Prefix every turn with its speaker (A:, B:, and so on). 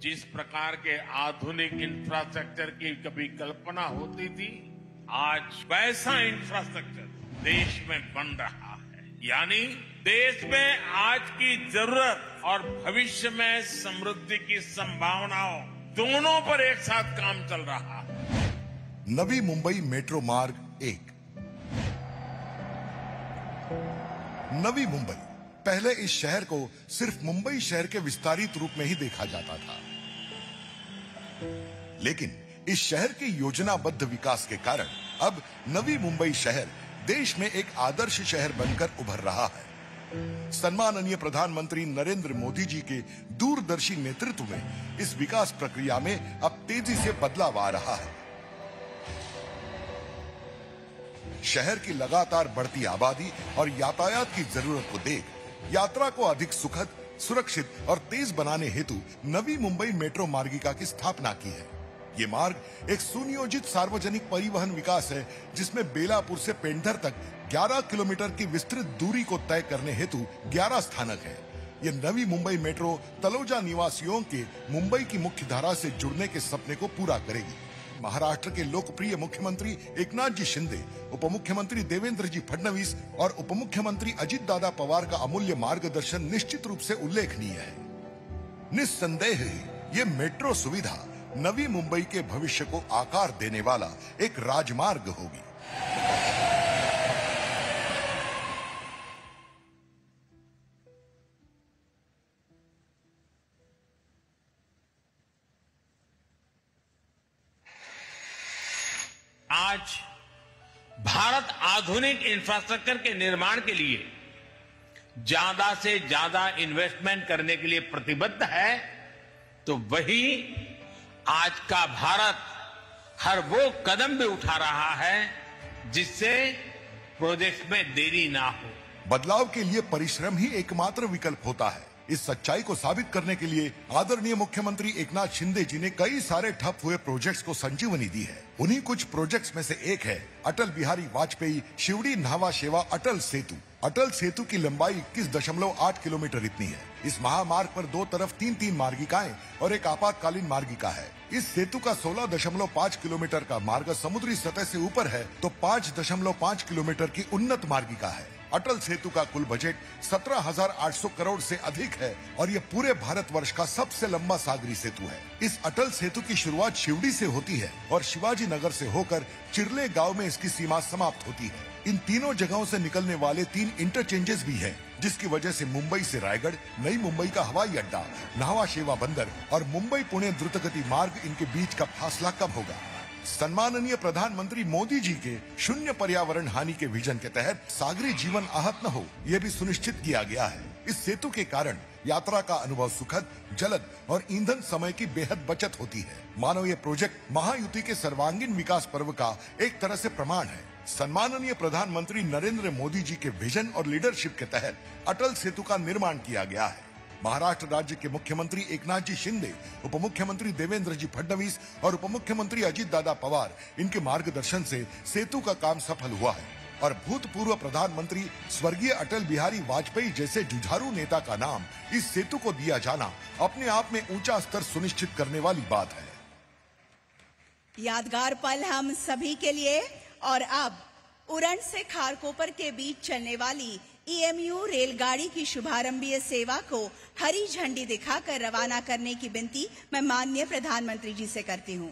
A: जिस प्रकार के आधुनिक इंफ्रास्ट्रक्चर की कभी कल्पना होती थी, आज वैसा इंफ्रास्ट्रक्चर देश में बन रहा है। यानी देश में आज की जरूरत और भविष्य में समृद्धि की संभावनाओं दोनों पर एक साथ काम चल रहा है।
B: नवी मुंबई मेट्रो मार्ग 1। नवी मुंबई पहले इस शहर को सिर्फ मुंबई शहर के विस्तारित रूप में ही देखा जाता था, लेकिन इस शहर के योजनाबद्ध विकास के कारण अब नवी मुंबई शहर देश में एक आदर्श शहर बनकर उभर रहा है। सम्माननीय प्रधानमंत्री नरेंद्र मोदी जी के दूरदर्शी नेतृत्व में इस विकास प्रक्रिया में अब तेजी से बदलाव आ रहा है। शहर की लगातार बढ़ती आबादी और यातायात की जरूरत को देख यात्रा को अधिक सुखद, सुरक्षित और तेज बनाने हेतु नवी मुंबई मेट्रो मार्गिका की स्थापना की है। ये मार्ग एक सुनियोजित सार्वजनिक परिवहन विकास है, जिसमें बेलापुर से पेंढर तक 11 किलोमीटर की विस्तृत दूरी को तय करने हेतु 11 स्थानक है। ये नवी मुंबई मेट्रो तलोजा निवासियों के मुंबई की मुख्य धारा से जुड़ने के सपने को पूरा करेगी। महाराष्ट्र के लोकप्रिय मुख्यमंत्री एकनाथ जी शिंदे, उप मुख्यमंत्री देवेंद्र जी फडणवीस और उप मुख्यमंत्री अजित दादा पवार का अमूल्य मार्गदर्शन निश्चित रूप से उल्लेखनीय है। निस्संदेह ही ये मेट्रो सुविधा नवी मुंबई के भविष्य को आकार देने वाला एक राजमार्ग होगी।
A: आज भारत आधुनिक इंफ्रास्ट्रक्चर के निर्माण के लिए ज्यादा से ज्यादा इन्वेस्टमेंट करने के लिए प्रतिबद्ध है, तो वही आज का भारत हर वो कदम भी उठा रहा है जिससे प्रोजेक्ट में देरी ना हो।
B: बदलाव के लिए परिश्रम ही एकमात्र विकल्प होता है। इस सच्चाई को साबित करने के लिए आदरणीय मुख्यमंत्री एकनाथ शिंदे जी ने कई सारे ठप हुए प्रोजेक्ट्स को संजीवनी दी है। उन्हीं कुछ प्रोजेक्ट्स में से एक है अटल बिहारी वाजपेयी शिवड़ी न्हावा शेवा अटल सेतु। अटल सेतु की लंबाई 21.8 किलोमीटर इतनी है। इस महामार्ग पर दो तरफ 3-3 मार्गिकाएं और एक आपातकालीन मार्गिका है। इस सेतु का 16.5 किलोमीटर का मार्ग समुद्री सतह से ऊपर है, तो 5.5 किलोमीटर की उन्नत मार्गिका है। अटल सेतु का कुल बजट 17,800 करोड़ से अधिक है और ये पूरे भारतवर्ष का सबसे लंबा सागरी सेतु है। इस अटल सेतु की शुरुआत शिवड़ी से होती है और शिवाजी नगर से होकर चिरले गांव में इसकी सीमा समाप्त होती है। इन तीनों जगहों से निकलने वाले 3 इंटरचेंजेस भी हैं, जिसकी वजह से मुंबई से रायगढ़, नई मुंबई का हवाई अड्डा, न्हावा शेवा बंदर और मुंबई पुणे द्रुतगति मार्ग इनके बीच का फासला कम होगा। सम्माननीय प्रधानमंत्री मोदी जी के शून्य पर्यावरण हानि के विजन के तहत सागरी जीवन आहत न हो, यह भी सुनिश्चित किया गया है। इस सेतु के कारण यात्रा का अनुभव सुखद, जलद और ईंधन समय की बेहद बचत होती है। मानो ये प्रोजेक्ट महायुति के सर्वांगीण विकास पर्व का एक तरह से प्रमाण है। सम्माननीय प्रधानमंत्री नरेंद्र मोदी जी के विजन और लीडरशिप के तहत अटल सेतु का निर्माण किया गया है। महाराष्ट्र राज्य के मुख्यमंत्री एकनाथ जी शिंदे, उप मुख्यमंत्री देवेंद्र जी फडणवीस और उप मुख्यमंत्री अजित दादा पवार इनके मार्गदर्शन से सेतु का काम सफल हुआ है और भूतपूर्व प्रधानमंत्री स्वर्गीय अटल बिहारी वाजपेयी जैसे जुझारू नेता का नाम इस सेतु को दिया जाना अपने आप में ऊंचा स्तर सुनिश्चित करने वाली बात है।
C: यादगार पल हम सभी के लिए। और अब उरण से खारकोपर के बीच चलने वाली EMU रेलगाड़ी की शुभारंभीय सेवा को हरी झंडी दिखाकर रवाना करने की विनती मैं माननीय प्रधानमंत्री जी से करती हूँ।